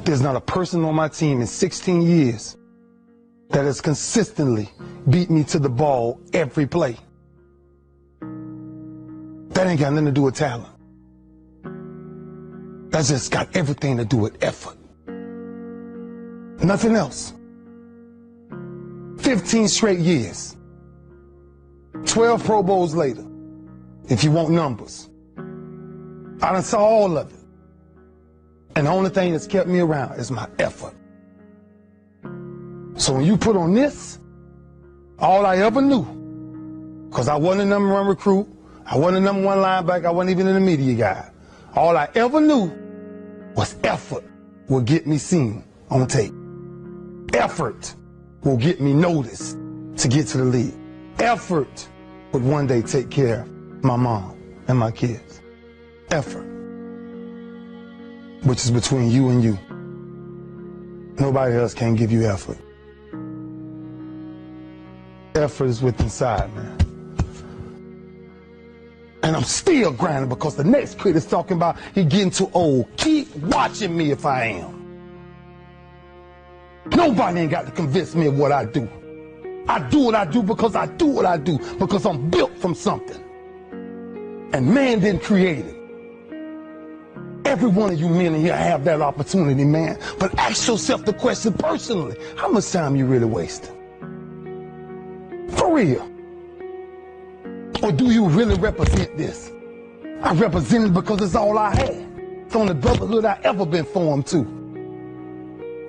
There's not a person on my team in 16 years that has consistently beat me to the ball every play. That ain't got nothing to do with talent. That's just got everything to do with effort. Nothing else. 15 straight years. 12 Pro Bowls later, if you want numbers. I done saw all of it. And the only thing that's kept me around is my effort. So when you put on this, all I ever knew, because I wasn't a number one recruit, I wasn't a number one linebacker, I wasn't even in the media guy. All I ever knew was effort will get me seen on tape. Effort will get me noticed to get to the league. Effort would one day take care of my mom and my kids. Effort, which is between you and you. Nobody else can give you effort. Effort is within inside, man. And I'm still grinding because the next kid is talking about he getting too old. Keep watching me if I am. Nobody ain't got to convince me of what I do. I do what I do because I do what I do, because I'm built from something. And man didn't create it. Every one of you men in here have that opportunity, man. But ask yourself the question personally, how much time you really wasting? For real. Or do you really represent this? I represent it because it's all I had. It's the only brotherhood I ever been formed to.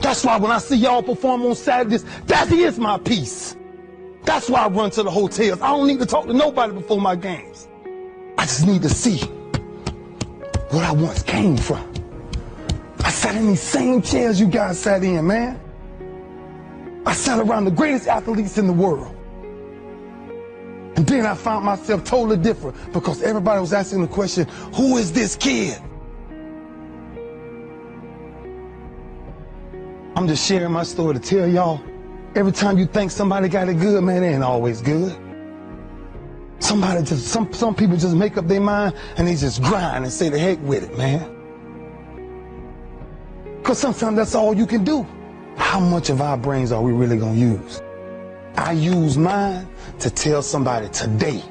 That's why when I see y'all perform on Saturdays, that is my peace. That's why I run to the hotels. I don't need to talk to nobody before my games. I just need to see what I once came from. I sat in these same chairs you guys sat in, man. I sat around the greatest athletes in the world. And then I found myself totally different because everybody was asking the question, who is this kid? I'm just sharing my story to tell y'all, every time you think somebody got it good, man, it ain't always good. Some people just make up their mind and they just grind and say the heck with it, man. Because sometimes that's all you can do. How much of our brains are we really going to use? I use mine to tell somebody today,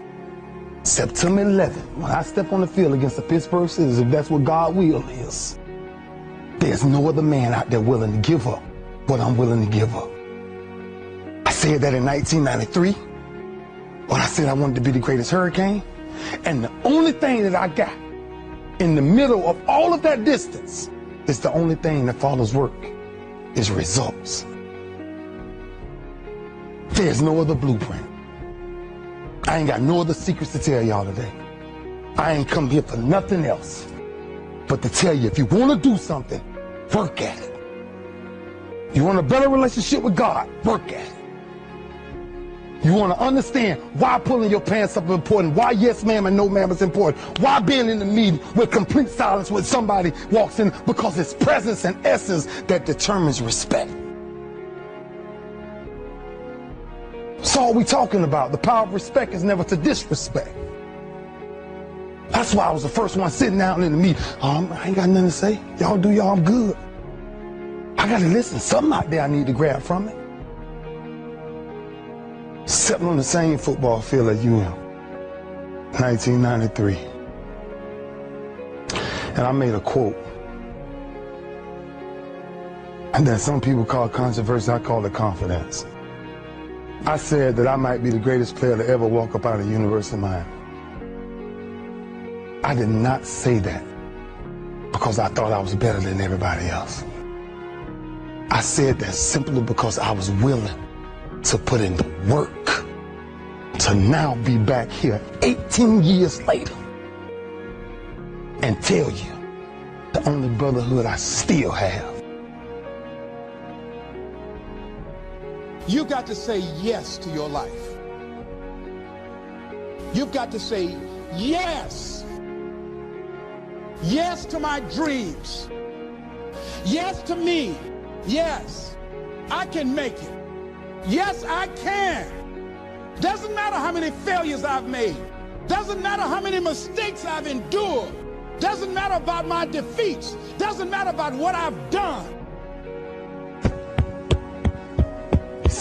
September 11th, when I step on the field against the Pittsburgh Steelers, if that's what God's will is, there's no other man out there willing to give up what I'm willing to give up. I said that in 1993, when I said I wanted to be the greatest Hurricane, and the only thing that I got in the middle of all of that distance is the only thing that follows work, is results. There's no other blueprint. I ain't got no other secrets to tell y'all today. I ain't come here for nothing else but to tell you, if you want to do something, work at it. You want a better relationship with God, work at it. You want to understand why pulling your pants up is important, why yes ma'am and no ma'am is important, why being in the meeting with complete silence when somebody walks in, because it's presence and essence that determines respect. That's all we talking about. The power of respect is never to disrespect. That's why I was the first one sitting down in the meeting. I ain't got nothing to say. Y'all do y'all, I'm good. I got to listen. Something out there I need to grab from it. Stepping on the same football field as you am. 1993. And I made a quote. And that some people call controversy, I call it confidence. I said that I might be the greatest player to ever walk up out of the University of Miami. I did not say that because I thought I was better than everybody else. I said that simply because I was willing to put in the work to now be back here 18 years later and tell you the only brotherhood I still have. You've got to say yes to your life. You've got to say yes. Yes to my dreams. Yes to me. Yes, I can make it. Yes, I can. Doesn't matter how many failures I've made. Doesn't matter how many mistakes I've endured. Doesn't matter about my defeats. Doesn't matter about what I've done.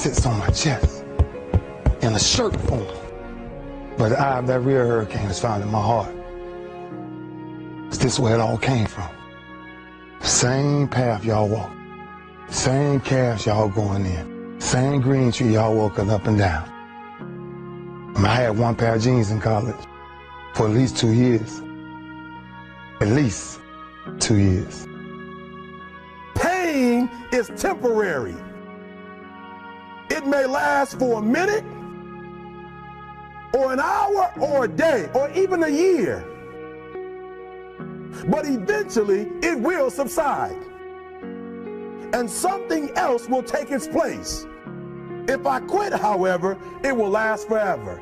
sits on my chest in a shirt form. But the eye of that real hurricane is found in my heart. Is this where it all came from? Same path y'all walk. Same calves y'all going in. Same green tree y'all walking up and down. I had one pair of jeans in college for at least 2 years. At least 2 years. Pain is temporary. It may last for a minute, or an hour, or a day, or even a year. But eventually, it will subside. And something else will take its place. If I quit, however, it will last forever.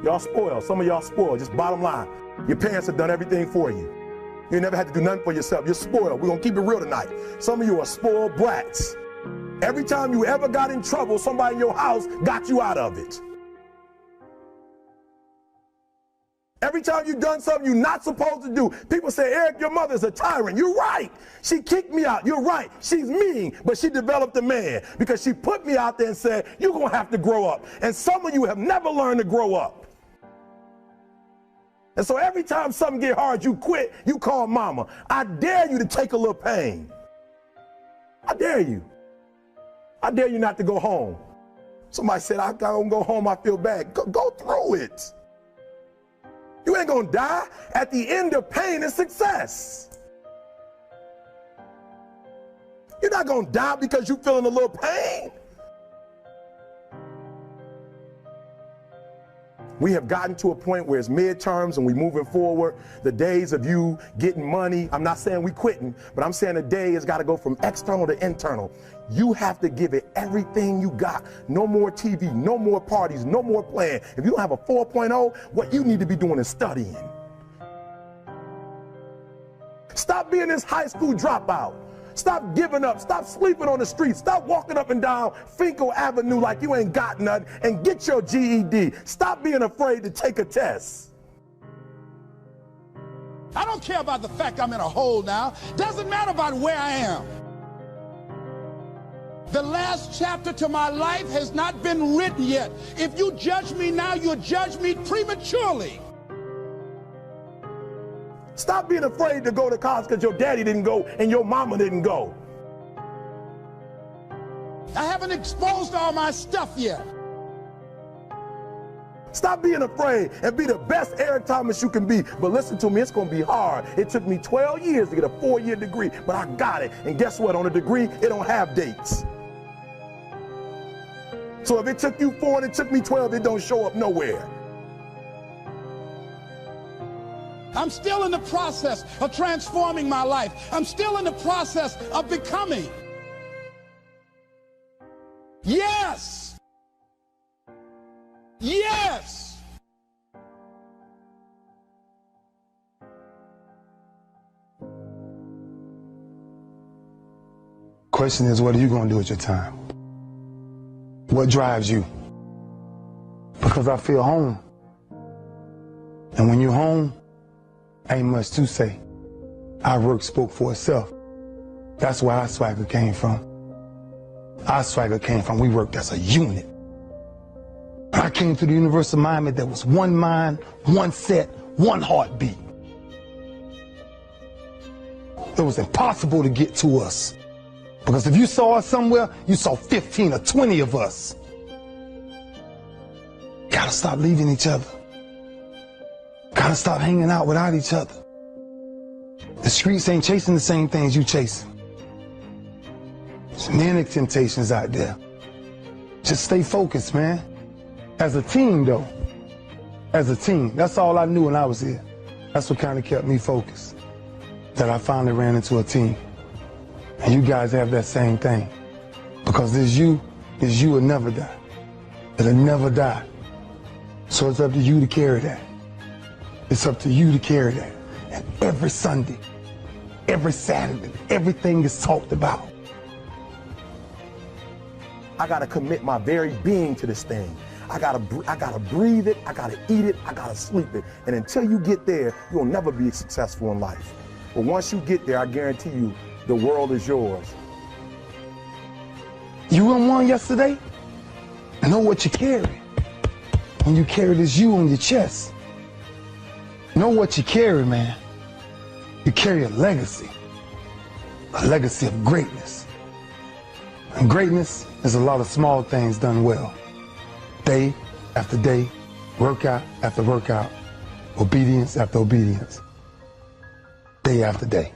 Y'all spoiled. Some of y'all spoiled. Just bottom line. Your parents have done everything for you. You never had to do nothing for yourself. You're spoiled. We're going to keep it real tonight. Some of you are spoiled brats. Every time you ever got in trouble, somebody in your house got you out of it. Every time you've done something you're not supposed to do, people say, Eric, your mother's a tyrant. You're right. She kicked me out. You're right. She's mean, but she developed a man because she put me out there and said, you're going to have to grow up. And some of you have never learned to grow up. And so every time something get hard, you quit, you call mama. I dare you to take a little pain. I dare you. I dare you not to go home. Somebody said, I don't go home, I feel bad. Go through it. You ain't gonna die. At the end of pain is success. You're not gonna die because you're feeling a little pain. We have gotten to a point where it's midterms and we're moving forward. The days of you getting money, I'm not saying we quitting, but I'm saying the day has got to go from external to internal. You have to give it everything you got. No more TV, no more parties, no more playing. If you don't have a 4.0, what you need to be doing is studying. Stop being this high school dropout. Stop giving up. Stop sleeping on the street. Stop walking up and down Finkel Avenue like you ain't got nothing, and get your GED. Stop being afraid to take a test. I don't care about the fact I'm in a hole now. Doesn't matter about where I am. The last chapter to my life has not been written yet. If you judge me now, you'll judge me prematurely. Stop being afraid to go to college because your daddy didn't go and your mama didn't go. I haven't exposed all my stuff yet. Stop being afraid and be the best Eric Thomas you can be. But listen to me, it's going to be hard. It took me 12 years to get a 4-year degree, but I got it. And guess what? On a degree, it don't have dates. So if it took you 4 and it took me 12, it don't show up nowhere. I'm still in the process of transforming my life. I'm still in the process of becoming. Yes. Yes. Question is, what are you going to do with your time? What drives you? Because I feel home. And when you're home, ain't much to say. Our work spoke for itself. That's where our swagger came from. Our swagger came from, we worked as a unit. I came to the University of Miami, there was one mind, one set, one heartbeat. It was impossible to get to us. Because if you saw us somewhere, you saw 15 or 20 of us. Gotta stop leaving each other. Gotta stop hanging out without each other. The streets ain't chasing the same things you chasing. There's many temptations out there. Just stay focused, man. As a team, though. As a team. That's all I knew when I was here. That's what kind of kept me focused. That I finally ran into a team. And you guys have that same thing. Because this you will never die. It'll never die. So it's up to you to carry that. It's up to you to carry that. And every Sunday, every Saturday, everything is talked about. I gotta commit my very being to this thing. I gotta breathe it, I gotta eat it, I gotta sleep it. And until you get there, you'll never be successful in life. But once you get there, I guarantee you, the world is yours. You won one yesterday? Know what you carry. When you carry this you on your chest, know what you carry, man. You carry a legacy of greatness. And greatness is a lot of small things done well. Day after day, workout after workout, obedience after obedience, day after day.